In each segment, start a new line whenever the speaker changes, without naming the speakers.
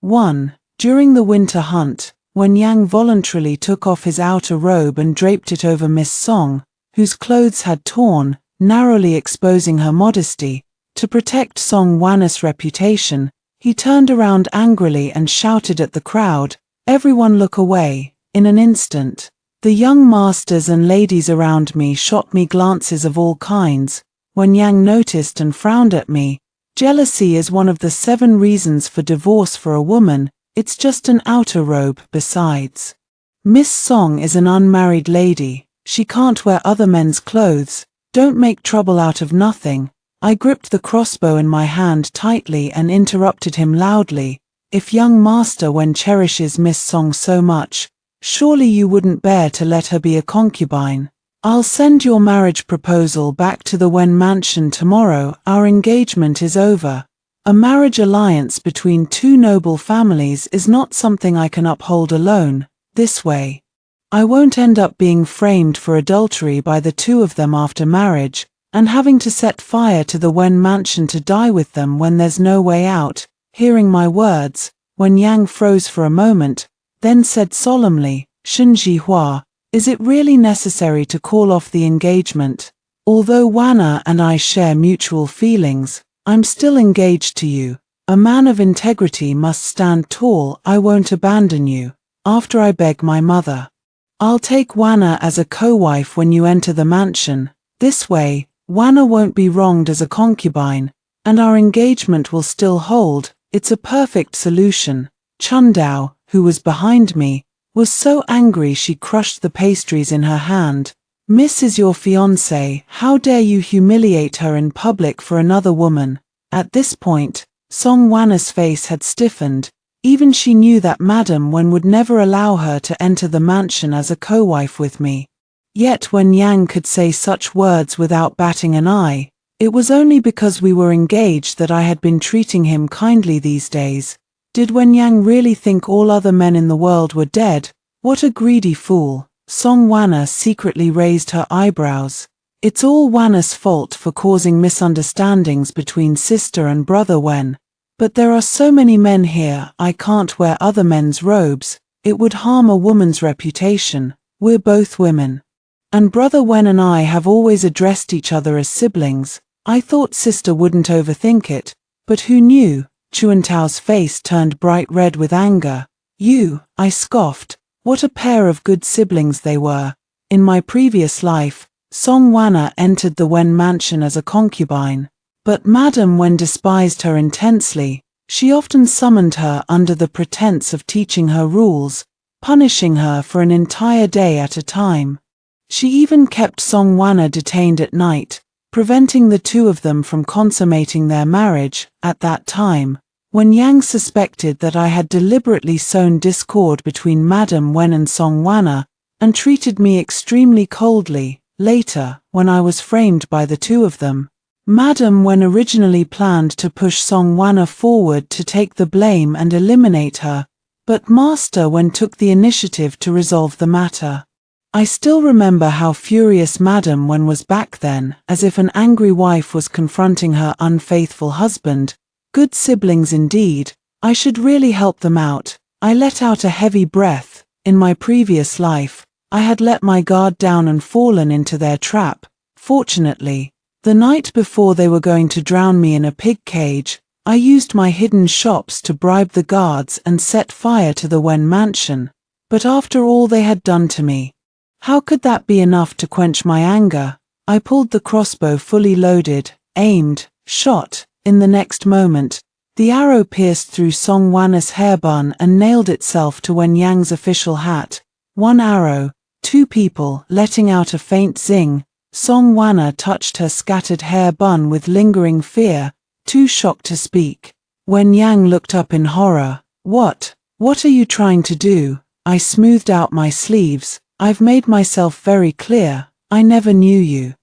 1. During the winter hunt, when Yang voluntarily took off his outer robe and draped it over Miss Song, whose clothes had torn, narrowly exposing her modesty, to protect Song Wanna's reputation, he turned around angrily and shouted at the crowd, "Everyone look away." In an instant, the young masters and ladies around me shot me glances of all kinds. When Yang noticed and frowned at me, "Jealousy is one of the 7 reasons for divorce for a woman. It's just an outer robe besides. Miss Song is an unmarried lady. She can't wear other men's clothes. Don't make trouble out of nothing." I gripped the crossbow in my hand tightly and interrupted him loudly. "If young Master Wen cherishes Miss Song so much, surely you wouldn't bear to let her be a concubine. I'll send your marriage proposal back to the Wen mansion tomorrow. Our engagement is over. A marriage alliance between 2 noble families is not something I can uphold alone. This way, I won't end up being framed for adultery by the 2 of them after marriage, and having to set fire to the Wen mansion to die with them when there's no way out." Hearing my words, Wen Yang froze for a moment, then said solemnly, "Shenji Hua, is it really necessary to call off the engagement? Although Wanna and I share mutual feelings, I'm still engaged to you. A man of integrity must stand tall. I won't abandon you. After I beg my mother, I'll take Wanna as a co-wife when you enter the mansion. This way, Wanna won't be wronged as a concubine, and our engagement will still hold. It's a perfect solution." Chundao, who was behind me, was so angry she crushed the pastries in her hand. "Miss is your fiancée. How dare you humiliate her in public for another woman?" At this point, Song Wanna's face had stiffened. Even she knew that Madam Wen would never allow her to enter the mansion as a co-wife with me. Yet when Yang could say such words without batting an eye, it was only because we were engaged that I had been treating him kindly these days. Did Wen Yang really think all other men in the world were dead? What a greedy fool. Song Wanna secretly raised her eyebrows. "It's all Wanna's fault for causing misunderstandings between sister and brother Wen. But there are so many men here, I can't wear other men's robes. It would harm a woman's reputation. We're both women. And brother Wen and I have always addressed each other as siblings. I thought sister wouldn't overthink it, but who knew?" Chuantao's face turned bright red with anger. "You," I scoffed. What a pair of good siblings they were. In my previous life, Song Wanna entered the Wen mansion as a concubine, but Madam Wen despised her intensely. She often summoned her under the pretense of teaching her rules, punishing her for an entire day at a time. She even kept Song Wanna detained at night, preventing the 2 of them from consummating their marriage. At that time, when Yang suspected that I had deliberately sown discord between Madam Wen and Song Wanna, and treated me extremely coldly. Later, when I was framed by the 2 of them, Madam Wen originally planned to push Song Wanna forward to take the blame and eliminate her, but Master Wen took the initiative to resolve the matter. I still remember how furious Madam Wen was back then, as if an angry wife was confronting her unfaithful husband. Good siblings indeed. I should really help them out. I let out a heavy breath. In my previous life, I had let my guard down and fallen into their trap. Fortunately, the night before they were going to drown me in a pig cage, I used my hidden shops to bribe the guards and set fire to the Wen mansion. But after all they had done to me, how could that be enough to quench my anger? I pulled the crossbow fully loaded, aimed, shot. In the next moment, the arrow pierced through Song Wanna's hair bun and nailed itself to Wen Yang's official hat. 1 arrow, 2 people, letting out a faint zing. Song Wanna touched her scattered hair bun with lingering fear, too shocked to speak. Wen Yang looked up in horror. What are you trying to do?" I smoothed out my sleeves. "I've made myself very clear. I never knew you."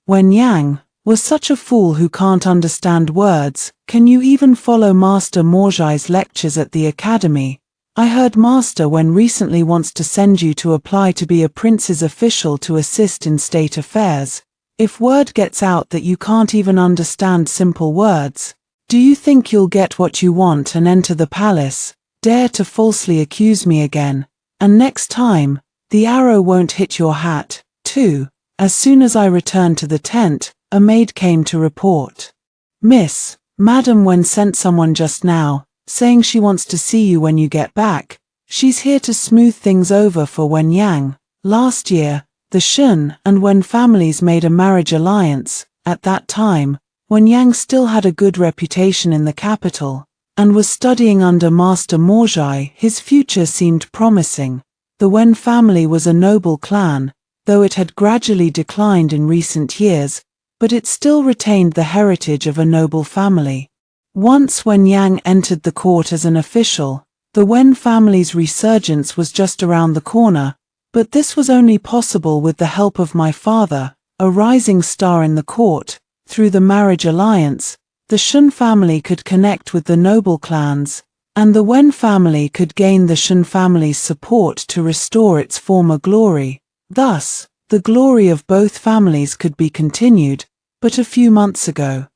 Wen Yang was such a fool who can't understand words. "Can you even follow Master Morjai's lectures at the academy? I heard Master Wen recently wants to send you to apply to be a prince's official to assist in state affairs. If word gets out that you can't even understand simple words, do you think you'll get what you want and enter the palace?" dare to falsely accuse me again, and next time, the arrow won't hit your hat, too." As soon as I returned to the tent, a maid came to report. "Miss, Madam Wen sent someone just now, saying she wants to see you when you get back. She's here to smooth things over for Wen Yang. Last year, the Shun and Wen families made a marriage alliance. At that time, Wen Yang still had a good reputation in the capital, and was studying under Master Morjai. His future seemed promising. The Wen family was a noble clan, though it had gradually declined in recent years, but it still retained the heritage of a noble family. Once Wen Yang entered the court as an official, the Wen family's resurgence was just around the corner, but this was only possible with the help of my father, a rising star in the court. Through the marriage alliance, the Shun family could connect with the noble clans, and the Wen family could gain the Shun family's support to restore its former glory. Thus, the glory of both families could be continued. But a few months ago,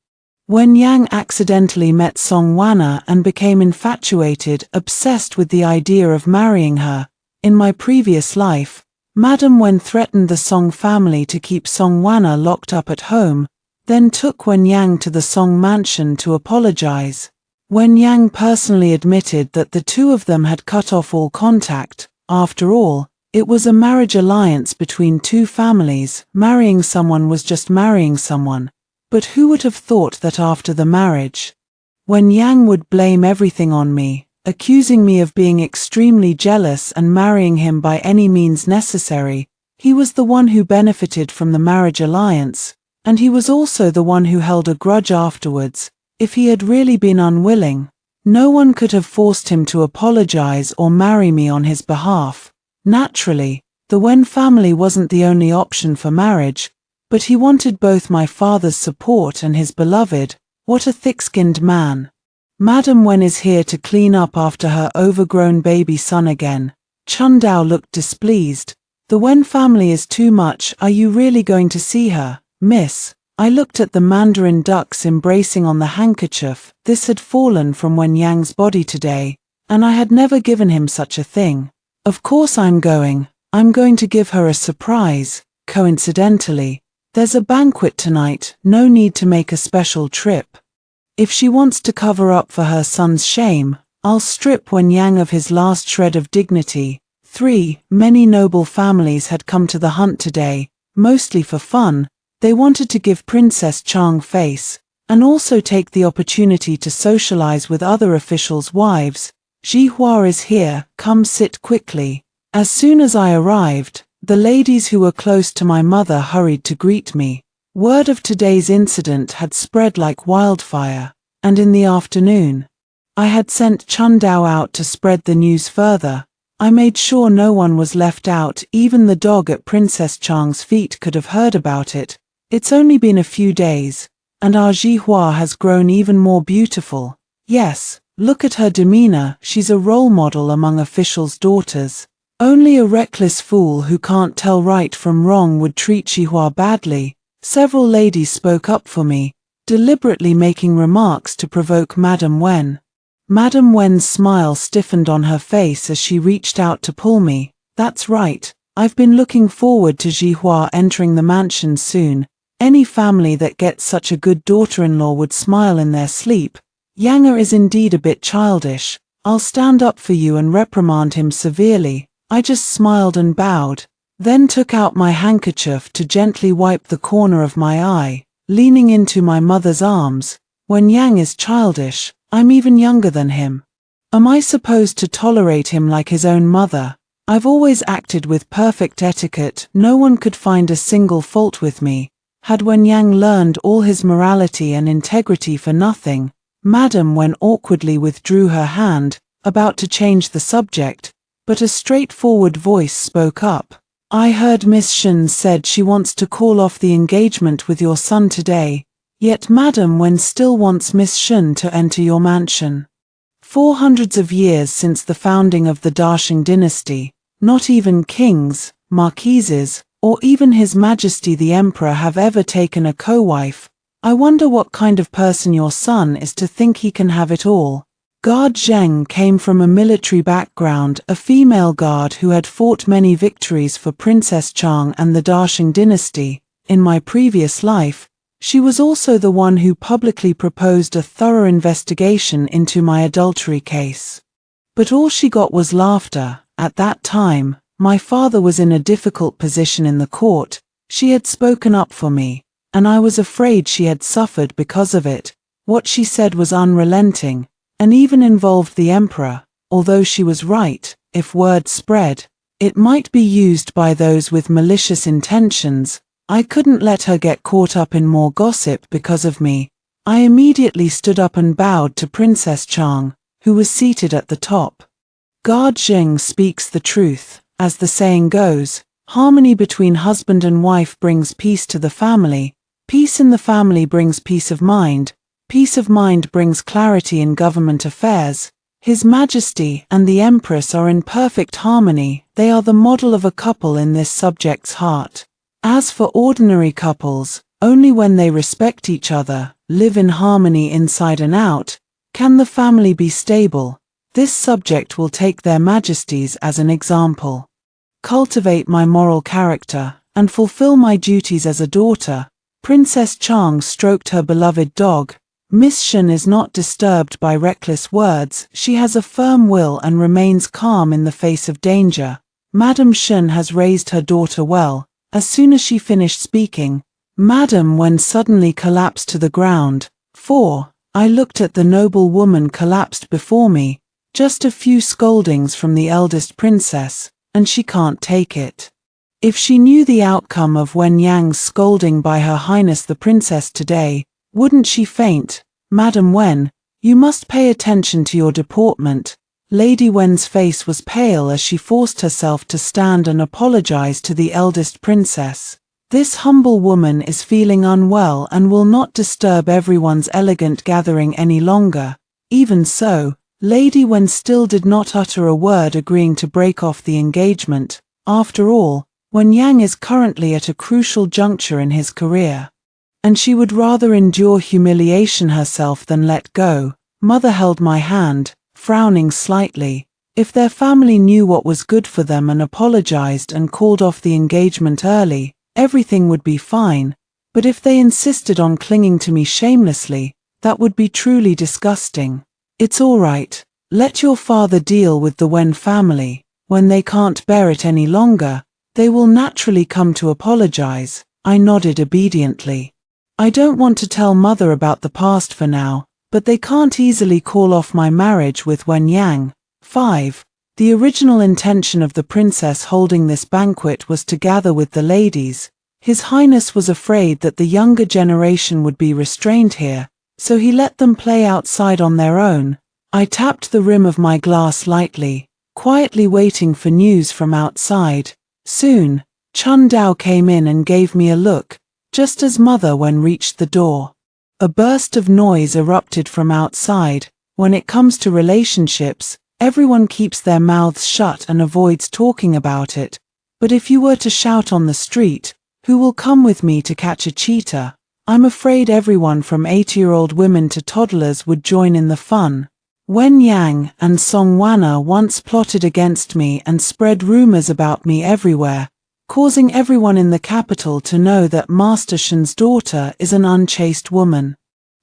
Wen Yang accidentally met Song Wana and became infatuated, obsessed with the idea of marrying her. In my previous life, Madam Wen threatened the Song family to keep Song Wana locked up at home, then took Wen Yang to the Song mansion to apologize. Wen Yang personally admitted that the two of them had cut off all contact. After all, it was a marriage alliance between two families. Marrying someone was just marrying someone. But who would have thought that after the marriage, Wen Yang would blame everything on me, accusing me of being extremely jealous and marrying him by any means necessary. He was the one who benefited from the marriage alliance, and he was also the one who held a grudge afterwards. If he had really been unwilling, no one could have forced him to apologize or marry me on his behalf. Naturally, the Wen family wasn't the only option for marriage, but he wanted both my father's support and his beloved. What a thick-skinned man. Madam Wen is here to clean up after her overgrown baby son again. Chun Dao looked displeased. The Wen family is too much. Are you really going to see her, miss? I looked at the mandarin ducks embracing on the handkerchief. This had fallen from Wen Yang's body today, and I had never given him such a thing. Of course I'm going. I'm going to give her a surprise. Coincidentally, there's a banquet tonight. No need to make a special trip. If she wants to cover up for her son's shame, I'll strip Wen Yang of his last shred of dignity. 3. Many noble families had come to the hunt today, mostly for fun. They wanted to give Princess Chang face, and also take the opportunity to socialize with other officials' wives. Ji Hua is here, come sit quickly. As soon as I arrived, the ladies who were close to my mother hurried to greet me. Word of today's incident had spread like wildfire, and in the afternoon, I had sent Chun Dao out to spread the news further. I made sure no one was left out. Even the dog at Princess Chang's feet could have heard about it. It's only been a few days, and our Ji Hua has grown even more beautiful. Yes, look at her demeanor. She's a role model among officials' daughters. Only a reckless fool who can't tell right from wrong would treat Ji Hua badly. Several ladies spoke up for me, deliberately making remarks to provoke Madam Wen. Madam Wen's smile stiffened on her face as she reached out to pull me. That's right, I've been looking forward to Ji Hua entering the mansion soon. Any family that gets such a good daughter-in-law would smile in their sleep. Yang is indeed a bit childish. I'll stand up for you and reprimand him severely. I just smiled and bowed, then took out my handkerchief to gently wipe the corner of my eye, leaning into my mother's arms. When Yang is childish, I'm even younger than him. Am I supposed to tolerate him like his own mother? I've always acted with perfect etiquette. No one could find a single fault with me. Had Wen Yang learned all his morality and integrity for nothing? Madam Wen awkwardly withdrew her hand, about to change the subject, but a straightforward voice spoke up. I heard Miss Shen said she wants to call off the engagement with your son today, yet Madam Wen still wants Miss Shen to enter your mansion. 400 years since the founding of the Daxing dynasty, not even kings, marquises, or even His Majesty the Emperor have ever taken a co-wife. I wonder what kind of person your son is to think he can have it all. Guard Zheng came from a military background, a female guard who had fought many victories for Princess Chang and the Daxing dynasty. In my previous life, she was also the one who publicly proposed a thorough investigation into my adultery case. But all she got was laughter. At that time, my father was in a difficult position in the court. She had spoken up for me, and I was afraid she had suffered because of it. What she said was unrelenting, and even involved the emperor. Although she was right, if word spread, it might be used by those with malicious intentions. I couldn't let her get caught up in more gossip because of me. I immediately stood up and bowed to Princess Chang, who was seated at the top. Guard Zheng speaks the truth. As the saying goes, harmony between husband and wife brings peace to the family. Peace in the family brings peace of mind. Peace of mind brings clarity in government affairs. His Majesty and the Empress are in perfect harmony. They are the model of a couple in this subject's heart. As for ordinary couples, only when they respect each other, live in harmony inside and out, can the family be stable. This subject will take their Majesties as an example. Cultivate my moral character, and fulfill my duties as a daughter. Princess Chang stroked her beloved dog. Miss Shen is not disturbed by reckless words. She has a firm will and remains calm in the face of danger. Madame Shen has raised her daughter well. As soon as she finished speaking, Madame Wen suddenly collapsed to the ground. 4. I looked at the noble woman collapsed before me. Just a few scoldings from the eldest princess, and she can't take it. If she knew the outcome of Wen Yang's scolding by Her Highness the Princess today, wouldn't she faint? Madame Wen, you must pay attention to your deportment. Lady Wen's face was pale as she forced herself to stand and apologize to the eldest princess. This humble woman is feeling unwell and will not disturb everyone's elegant gathering any longer. Even so, Lady Wen still did not utter a word agreeing to break off the engagement. After all, Wen Yang is currently at a crucial juncture in his career, and she would rather endure humiliation herself than let go. Mother held my hand, frowning slightly. If their family knew what was good for them and apologized and called off the engagement early, everything would be fine. But if they insisted on clinging to me shamelessly, that would be truly disgusting. It's all right. Let your father deal with the Wen family. When they can't bear it any longer, they will naturally come to apologize. I nodded obediently. I don't want to tell Mother about the past for now, but they can't easily call off my marriage with Wen Yang. 5. The original intention of the princess holding this banquet was to gather with the ladies. His Highness was afraid that the younger generation would be restrained here, so he let them play outside on their own. I tapped the rim of my glass lightly, quietly waiting for news from outside. Soon, Chun Dao came in and gave me a look, just as Mother Wen reached the door. A burst of noise erupted from outside. When it comes to relationships, everyone keeps their mouths shut and avoids talking about it. But if you were to shout on the street, "Who will come with me to catch a cheetah?" I'm afraid everyone from 8-year-old women to toddlers would join in the fun. Wen Yang and Song Wana once plotted against me and spread rumors about me everywhere, causing everyone in the capital to know that Master Shen's daughter is an unchaste woman.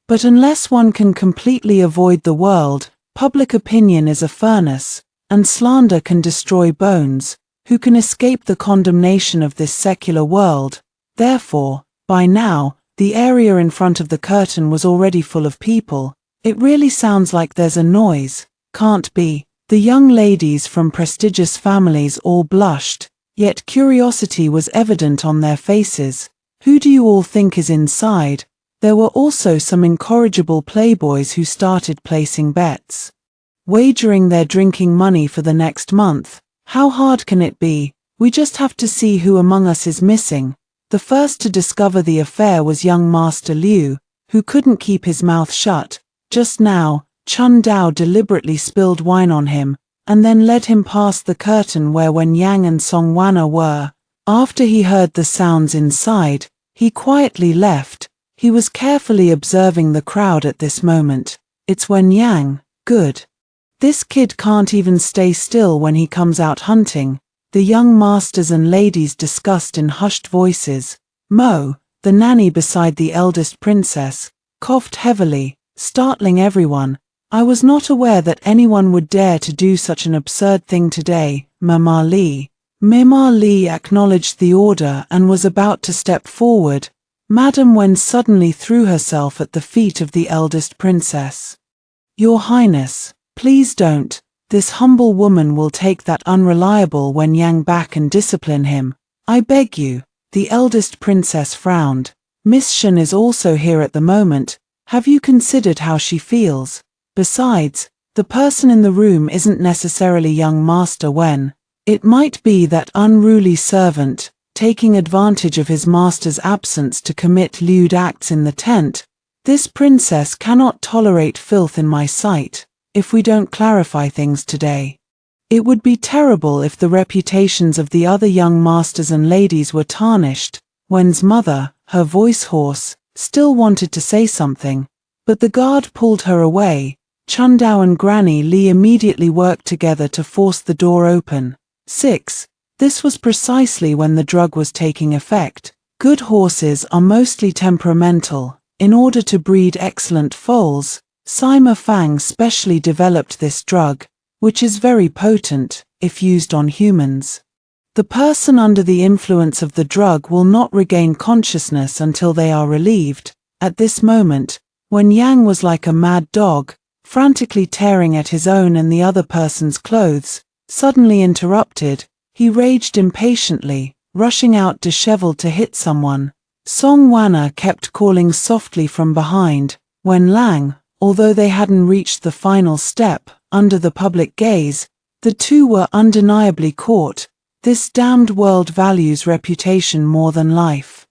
But unless one can completely avoid the world, public opinion is a furnace, and slander can destroy bones. Who can escape the condemnation of this secular world? Therefore, by now, the area in front of the curtain was already full of people. It really sounds like there's a noise. Can't be. The young ladies from prestigious families all blushed, yet curiosity was evident on their faces. Who do you all think is inside? There were also some incorrigible playboys who started placing bets, wagering their drinking money for the next month. How hard can it be? We just have to see who among us is missing. The first to discover the affair was young Master Liu, who couldn't keep his mouth shut. Just now, Chun Dao deliberately spilled wine on him, and then led him past the curtain where Wen Yang and Song Wana were. After he heard the sounds inside, he quietly left. He was carefully observing the crowd at this moment. It's Wen Yang. Good. This kid can't even stay still when he comes out hunting, the young masters and ladies discussed in hushed voices. Mo, the nanny beside the eldest princess, coughed heavily, startling everyone. I was not aware that anyone would dare to do such an absurd thing today, Mama Lee. Mima Lee acknowledged the order and was about to step forward. Madam Wen suddenly threw herself at the feet of the eldest princess. Your Highness, please don't. This humble woman will take that unreliable Wen Yang back and discipline him. I beg you. The eldest princess frowned. Miss Shen is also here at the moment. Have you considered how she feels? Besides, the person in the room isn't necessarily young Master Wen. It might be that unruly servant, taking advantage of his master's absence to commit lewd acts in the tent. This princess cannot tolerate filth in my sight. If we don't clarify things today, it would be terrible if the reputations of the other young masters and ladies were tarnished. Wen's mother, her voice hoarse, still wanted to say something, but the guard pulled her away. Chundao and Granny Li immediately worked together to force the door open. 6. This was precisely when the drug was taking effect. Good horses are mostly temperamental. In order to breed excellent foals, Sima Fang specially developed this drug, which is very potent, if used on humans. The person under the influence of the drug will not regain consciousness until they are relieved. At this moment, when Yang was like a mad dog, frantically tearing at his own and the other person's clothes, suddenly interrupted, he raged impatiently, rushing out disheveled to hit someone. Song Wanna kept calling softly from behind. Wen Lang, although they hadn't reached the final step, under the public gaze, the two were undeniably caught. This damned world values reputation more than life.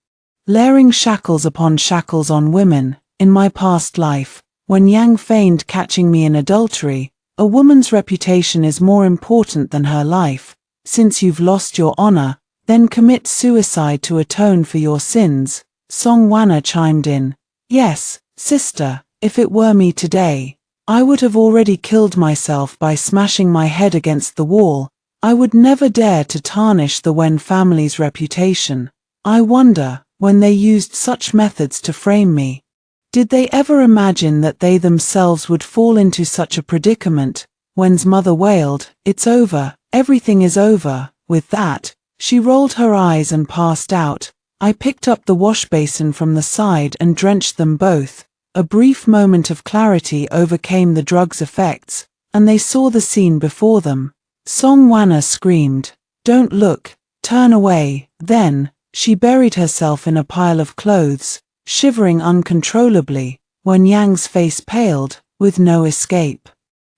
Layering shackles upon shackles on women. In my past life, when Yang feigned catching me in adultery, a woman's reputation is more important than her life. Since you've lost your honor, then commit suicide to atone for your sins. Song Wanna chimed in. Yes, sister, if it were me today, I would have already killed myself by smashing my head against the wall. I would never dare to tarnish the Wen family's reputation. I wonder, when they used such methods to frame me, did they ever imagine that they themselves would fall into such a predicament? Wen's mother wailed, "It's over, everything is over." With that, she rolled her eyes and passed out. I picked up the wash basin from the side and drenched them both. A brief moment of clarity overcame the drug's effects, and they saw the scene before them. Song Wanna screamed, "Don't look, turn away." Then, she buried herself in a pile of clothes, shivering uncontrollably. When Yang's face paled, with no escape.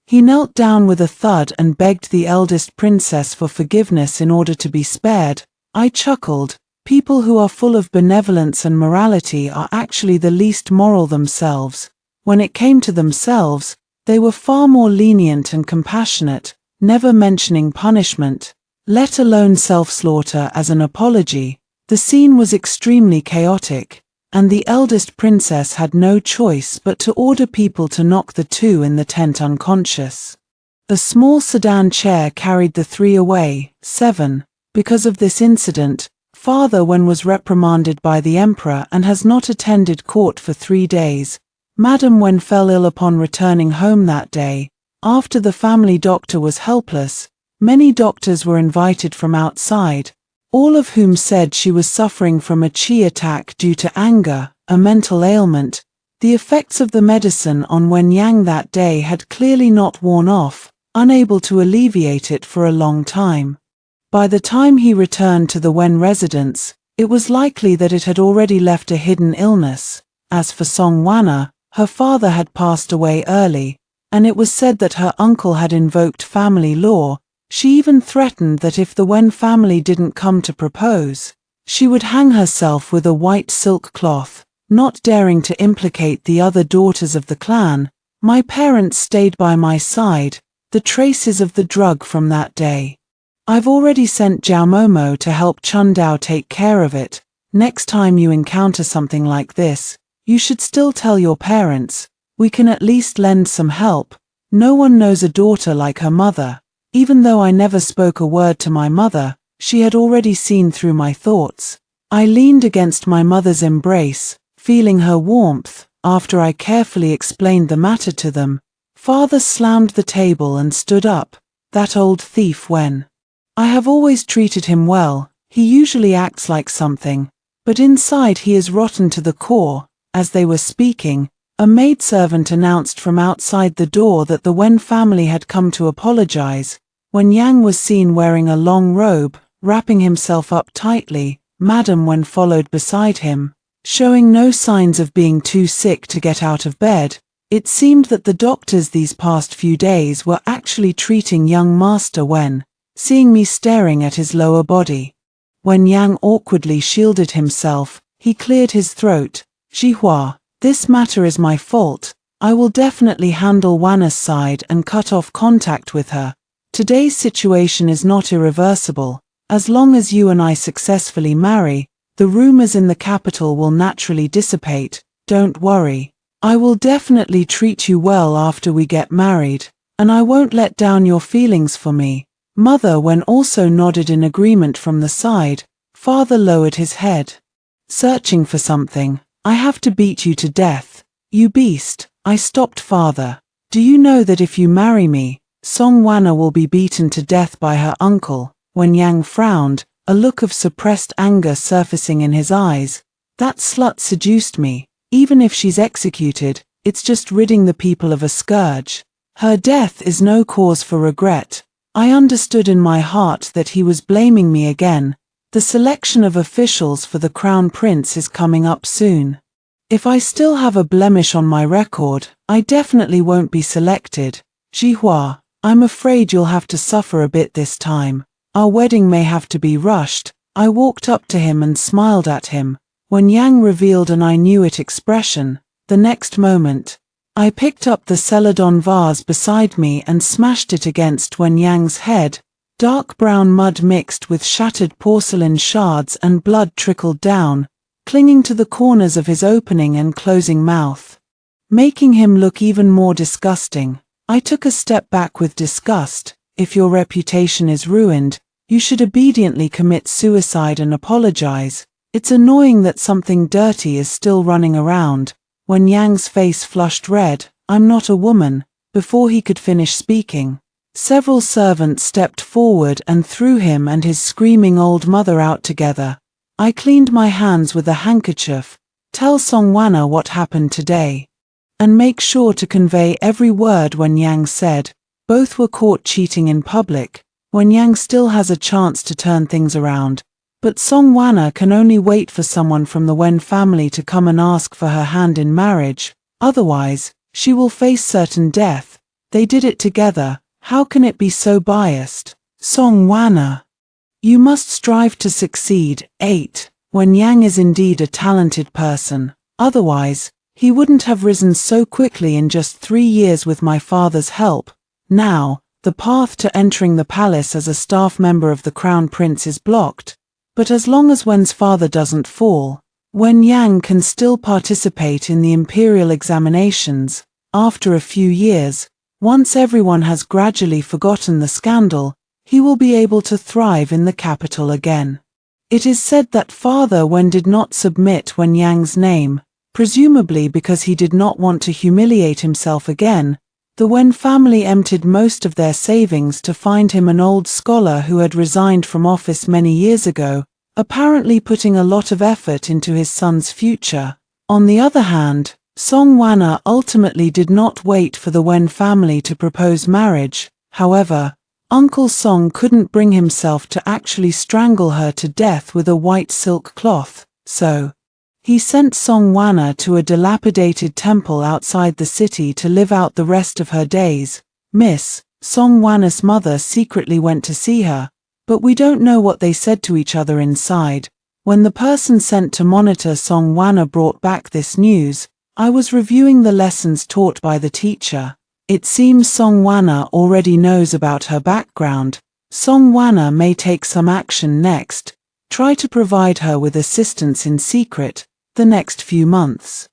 He knelt down with a thud and begged the eldest princess for forgiveness in order to be spared. I chuckled. People who are full of benevolence and morality are actually the least moral themselves. When it came to themselves, they were far more lenient and compassionate, never mentioning punishment, let alone self-slaughter as an apology. The scene was extremely chaotic, and the eldest princess had no choice but to order people to knock the two in the tent unconscious. A small sedan chair carried the three away. 7. Because of this incident, Father Wen was reprimanded by the emperor and has not attended court for 3 days. Madam Wen fell ill upon returning home that day. After the family doctor was helpless, many doctors were invited from outside, all of whom said she was suffering from a qi attack due to anger, a mental ailment. The effects of the medicine on Wen Yang that day had clearly not worn off, unable to alleviate it for a long time. By the time he returned to the Wen residence, it was likely that it had already left a hidden illness. As for Song Wanna, her father had passed away early, and it was said that her uncle had invoked family law. She even threatened that if the Wen family didn't come to propose, she would hang herself with a white silk cloth. Not daring to implicate the other daughters of the clan, my parents stayed by my side. The traces of the drug from that day. I've already sent Jiao Momo to help Chundao take care of it. Next time you encounter something like this, you should still tell your parents. We can at least lend some help. No one knows a daughter like her mother. Even though I never spoke a word to my mother, she had already seen through my thoughts. I leaned against my mother's embrace, feeling her warmth. After I carefully explained the matter to them, Father slammed the table and stood up. That old thief Wen. I have always treated him well. He usually acts like something, but inside he is rotten to the core. As they were speaking, a maidservant announced from outside the door that the Wen family had come to apologize. When Yang was seen wearing a long robe, wrapping himself up tightly, Madame Wen followed beside him, showing no signs of being too sick to get out of bed. It seemed that the doctors these past few days were actually treating young Master Wen, seeing me staring at his lower body. When Yang awkwardly shielded himself, he cleared his throat. Xihua, this matter is my fault. I will definitely handle Wanna's side and cut off contact with her. Today's situation is not irreversible. As long as you and I successfully marry, the rumors in the capital will naturally dissipate. Don't worry. I will definitely treat you well after we get married, and I won't let down your feelings for me. Mother Wen also nodded in agreement from the side. Father lowered his head. Searching for something. I have to beat you to death. You beast. I stopped Father. Do you know that if you marry me, Song Wanna will be beaten to death by her uncle? When Yang frowned, a look of suppressed anger surfacing in his eyes. That slut seduced me. Even if she's executed, it's just ridding the people of a scourge. Her death is no cause for regret. I understood in my heart that he was blaming me again. The selection of officials for the Crown Prince is coming up soon. If I still have a blemish on my record, I definitely won't be selected. Xihua, I'm afraid you'll have to suffer a bit this time. Our wedding may have to be rushed. I walked up to him and smiled at him. When Yang revealed an I knew it expression, the next moment, I picked up the celadon vase beside me and smashed it against Wen Yang's head. Dark brown mud mixed with shattered porcelain shards and blood trickled down, clinging to the corners of his opening and closing mouth, making him look even more disgusting. I took a step back with disgust. If your reputation is ruined, you should obediently commit suicide and apologize. It's annoying that something dirty is still running around. When Yang's face flushed red, I'm not a woman. Before he could finish speaking, several servants stepped forward and threw him and his screaming old mother out together. I cleaned my hands with a handkerchief. Tell Song Wanna what happened today. And make sure to convey every word When Yang said. Both were caught cheating in public. When Yang still has a chance to turn things around. But Song Wanna can only wait for someone from the Wen family to come and ask for her hand in marriage. Otherwise, she will face certain death. They did it together. How can it be so biased? Song Wanna, you must strive to succeed. 8. When Yang is indeed a talented person. Otherwise, he wouldn't have risen so quickly in just 3 years with my father's help. Now, the path to entering the palace as a staff member of the Crown Prince is blocked. But as long as Wen's father doesn't fall, Wen Yang can still participate in the imperial examinations. After a few years, once everyone has gradually forgotten the scandal, he will be able to thrive in the capital again. It is said that Father Wen did not submit Wen Yang's name, presumably because he did not want to humiliate himself again. The Wen family emptied most of their savings to find him an old scholar who had resigned from office many years ago, apparently putting a lot of effort into his son's future. On the other hand, Song Wanna ultimately did not wait for the Wen family to propose marriage. However, Uncle Song couldn't bring himself to actually strangle her to death with a white silk cloth, so he sent Song Wanna to a dilapidated temple outside the city to live out the rest of her days. Miss Song Wanna's mother secretly went to see her, but we don't know what they said to each other inside. When the person sent to monitor Song Wanna brought back this news, I was reviewing the lessons taught by the teacher. It seems Song Wanna already knows about her background. Song Wanna may take some action next, try to provide her with assistance in secret, the next few months.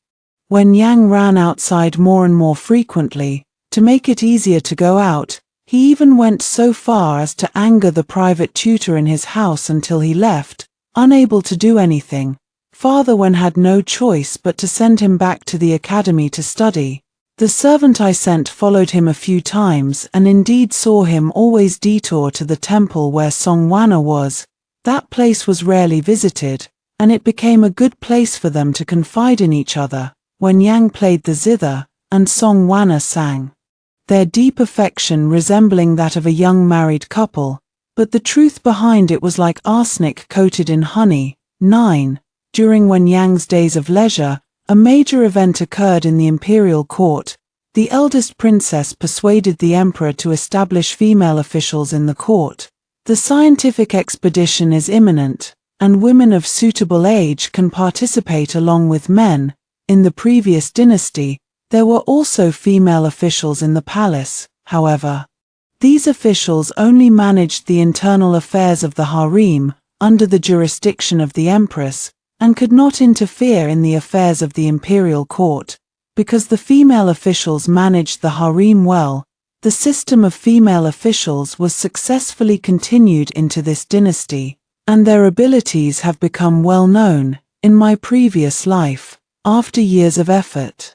When Yang ran outside more and more frequently, To make it easier to go out, he even went so far as to anger the private tutor in his house until he left, unable to do anything. Father Wen had no choice but to send him back to the academy to study. The servant I sent followed him a few times and indeed saw him always detour to the temple where Song Wana was. That place was rarely visited, and it became a good place for them to confide in each other. When Yang played the zither, and Song Wana sang, their deep affection resembling that of a young married couple, but the truth behind it was like arsenic coated in honey. 9. During Wen Yang's days of leisure, a major event occurred in the imperial court. The eldest princess persuaded the emperor to establish female officials in the court. The scientific expedition is imminent, and women of suitable age can participate along with men. In the previous dynasty, there were also female officials in the palace, however. These officials only managed the internal affairs of the harem, under the jurisdiction of the empress, and could not interfere in the affairs of the imperial court. Because the female officials managed the harem well, the system of female officials was successfully continued into this dynasty, and their abilities have become well known. In my previous life, after years of effort,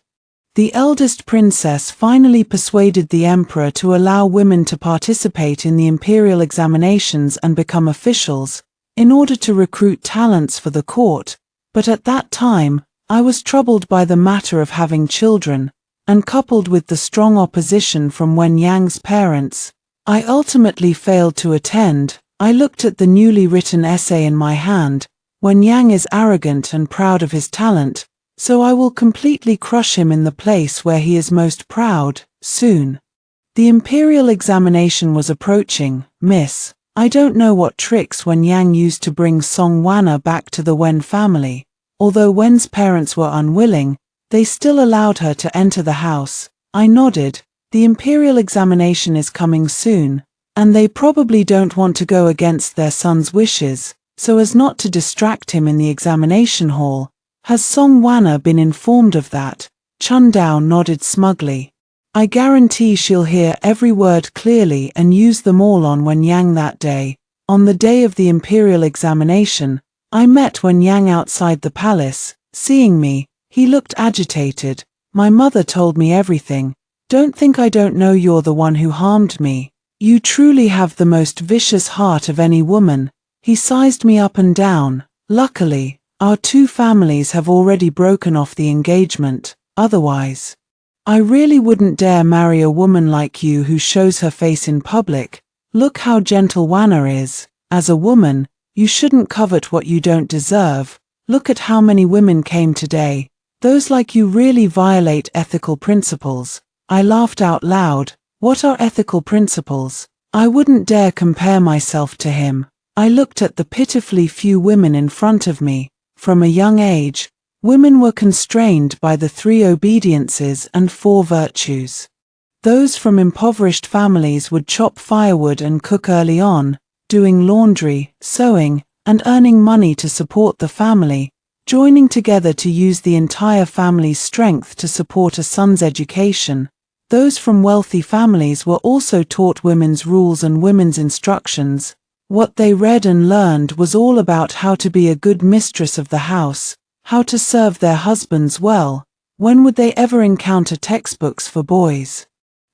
the eldest princess finally persuaded the emperor to allow women to participate in the imperial examinations and become officials, in order to recruit talents for the court. But at that time, I was troubled by the matter of having children, and coupled with the strong opposition from Wen Yang's parents, I ultimately failed to attend. I looked at the newly written essay in my hand. Wen Yang is arrogant and proud of his talent, so I will completely crush him in the place where he is most proud, soon. The imperial examination was approaching. Miss, I don't know what tricks Wen Yang used to bring Song Wana back to the Wen family. Although Wen's parents were unwilling, they still allowed her to enter the house. I nodded. The imperial examination is coming soon, and they probably don't want to go against their son's wishes, so as not to distract him in the examination hall. Has Song Wana been informed of that? Chun Dao nodded smugly. I guarantee she'll hear every word clearly and use them all on Wen Yang that day. On the day of the imperial examination, I met Wen Yang outside the palace. Seeing me, he looked agitated. My mother told me everything. Don't think I don't know you're the one who harmed me. You truly have the most vicious heart of any woman. He sized me up and down. Luckily, our two families have already broken off the engagement. Otherwise, I really wouldn't dare marry a woman like you who shows her face in public. Look how gentle Wana is. As a woman, you shouldn't covet what you don't deserve. Look at how many women came today. Those like you really violate ethical principles. I laughed out loud. What are ethical principles? I wouldn't dare compare myself to him. I looked at the pitifully few women in front of me. From a young age, women were constrained by the 3 obediences and 4 virtues. Those from impoverished families would chop firewood and cook early on, doing laundry, sewing, and earning money to support the family, joining together to use the entire family's strength to support a son's education. Those from wealthy families were also taught women's rules and women's instructions. What they read and learned was all about how to be a good mistress of the house, how to serve their husbands well. When would they ever encounter textbooks for boys?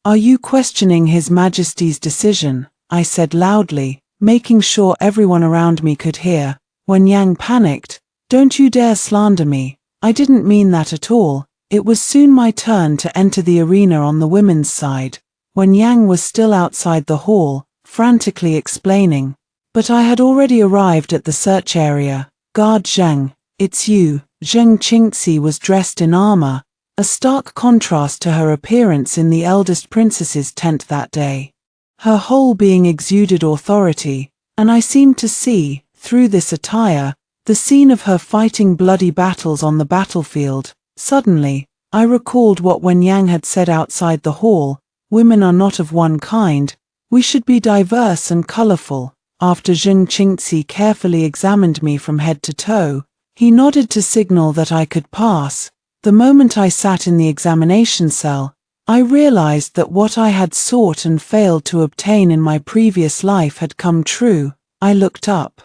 Are you questioning His Majesty's decision? I said loudly, making sure everyone around me could hear. When Yang panicked, don't you dare slander me. I didn't mean that at all. It was soon my turn to enter the arena on the women's side. When Yang was still outside the hall, frantically explaining. But I had already arrived at the search area. Guard Zheng, it's you. Zheng Qingxi was dressed in armor, a stark contrast to her appearance in the eldest princess's tent that day. Her whole being exuded authority, and I seemed to see, through this attire, the scene of her fighting bloody battles on the battlefield. Suddenly, I recalled what Wen Yang had said outside the hall. Women are not of one kind. We should be diverse and colorful. After Zheng Qingxi carefully examined me from head to toe, he nodded to signal that I could pass. The moment I sat in the examination cell, I realized that what I had sought and failed to obtain in my previous life had come true. I looked up.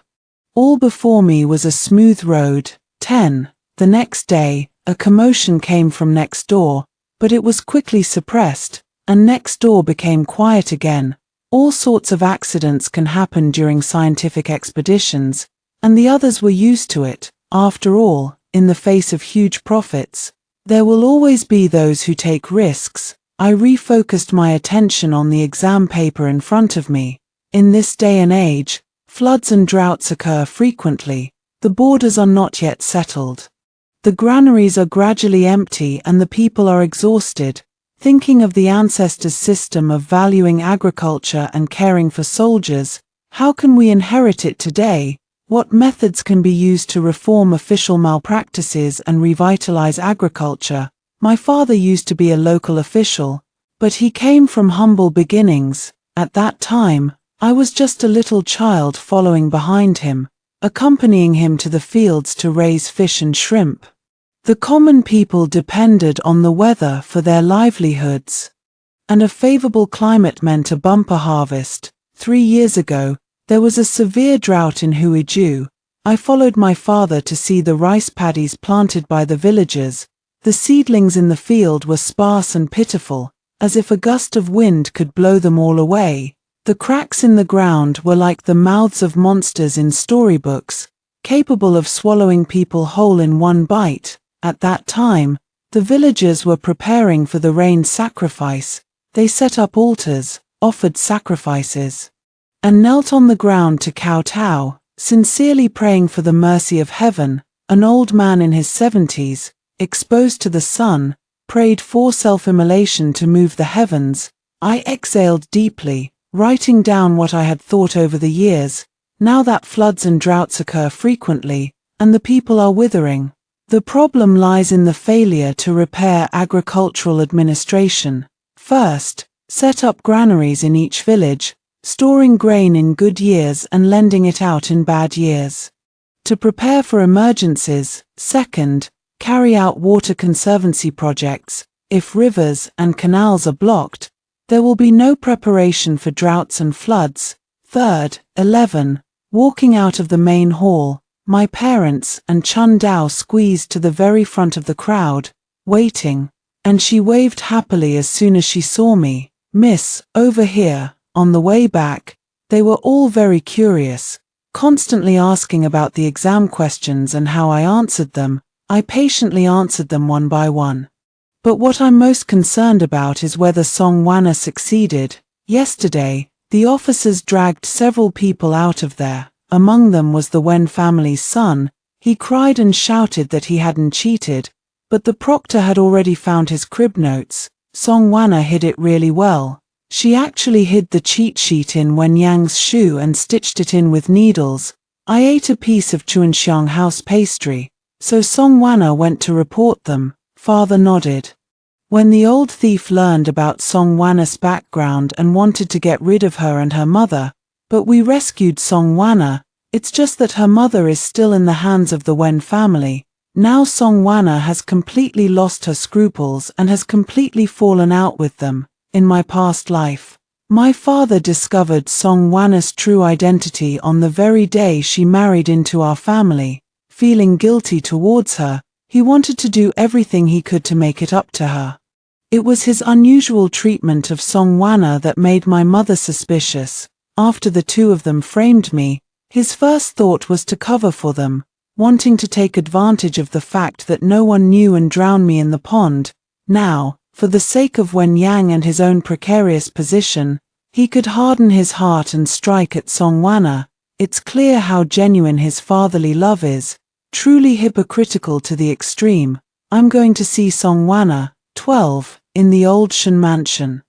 All before me was a smooth road. 10. The next day, a commotion came from next door, but it was quickly suppressed, and next door became quiet again. All sorts of accidents can happen during scientific expeditions, and the others were used to it. After all, in the face of huge profits, there will always be those who take risks. I refocused my attention on the exam paper in front of me. In this day and age, floods and droughts occur frequently. The borders are not yet settled. The granaries are gradually empty and the people are exhausted. Thinking of the ancestors' system of valuing agriculture and caring for soldiers, how can we inherit it today? What methods can be used to reform official malpractices and revitalize agriculture? My father used to be a local official, but he came from humble beginnings. At that time, I was just a little child following behind him, accompanying him to the fields to raise fish and shrimp. The common people depended on the weather for their livelihoods, and a favorable climate meant a bumper harvest. 3 years ago, there was a severe drought in Huiju. I followed my father to see the rice paddies planted by the villagers. The seedlings in the field were sparse and pitiful, as if a gust of wind could blow them all away. The cracks in the ground were like the mouths of monsters in storybooks, capable of swallowing people whole in one bite. At that time, the villagers were preparing for the rain sacrifice. They set up altars, offered sacrifices, and knelt on the ground to kowtow, sincerely praying for the mercy of heaven. An old man in his 70s, exposed to the sun, prayed for self-immolation to move the heavens. I exhaled deeply, writing down what I had thought over the years. Now that floods and droughts occur frequently, and the people are withering, the problem lies in the failure to repair agricultural administration. First, set up granaries in each village, storing grain in good years and lending it out in bad years. To prepare for emergencies. Second, carry out water conservancy projects. If rivers and canals are blocked, there will be no preparation for droughts and floods. Third, 11. Walking out of the main hall, my parents and Chun Dao squeezed to the very front of the crowd, waiting, and she waved happily as soon as she saw me. Miss, over here. On the way back, they were all very curious, constantly asking about the exam questions and how I answered them. I patiently answered them one by one. But what I'm most concerned about is whether Song Wana succeeded. Yesterday, the officers dragged several people out of there. Among them was the Wen family's son. He cried and shouted that he hadn't cheated, but the proctor had already found his crib notes. Song Wana hid it really well. She actually hid the cheat sheet in Wen Yang's shoe and stitched it in with needles. I ate a piece of Chuanxiang house pastry, so Song Wana went to report them. Father nodded. When the old thief learned about Song Wana's background and wanted to get rid of her and her mother, but we rescued Song Wana. It's just that her mother is still in the hands of the Wen family. Now Song Wana has completely lost her scruples and has completely fallen out with them. In my past life, my father discovered Song Wana's true identity on the very day she married into our family. Feeling guilty towards her, he wanted to do everything he could to make it up to her. It was his unusual treatment of Song Wana that made my mother suspicious. After the two of them framed me, his first thought was to cover for them, wanting to take advantage of the fact that no one knew and drown me in the pond. Now, for the sake of Wen Yang and his own precarious position, he could harden his heart and strike at Song Wana. It's clear how genuine his fatherly love is, truly hypocritical to the extreme. I'm going to see Song Wana. 12. In the old Shen mansion.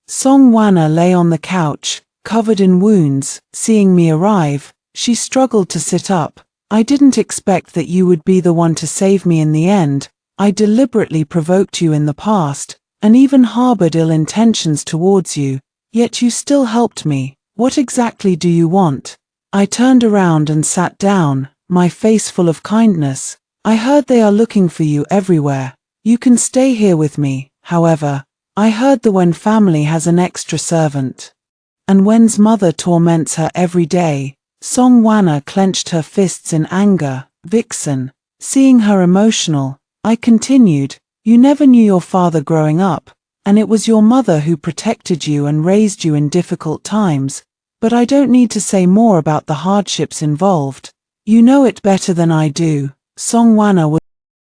Song Wana lay on the couch, covered in wounds. Seeing me arrive, she struggled to sit up. I didn't expect that you would be the one to save me in the end. I deliberately provoked you in the past, and even harbored ill intentions towards you, yet you still helped me. What exactly do you want? I turned around and sat down, my face full of kindness. I heard they are looking for you everywhere. You can stay here with me, however. I heard the Wen family has an extra servant. And Wen's mother torments her every day. Song Wana clenched her fists in anger. Vixen. Seeing her emotional, I continued, you never knew your father growing up, and it was your mother who protected you and raised you in difficult times, but I don't need to say more about the hardships involved. You know it better than I do. Song Wana was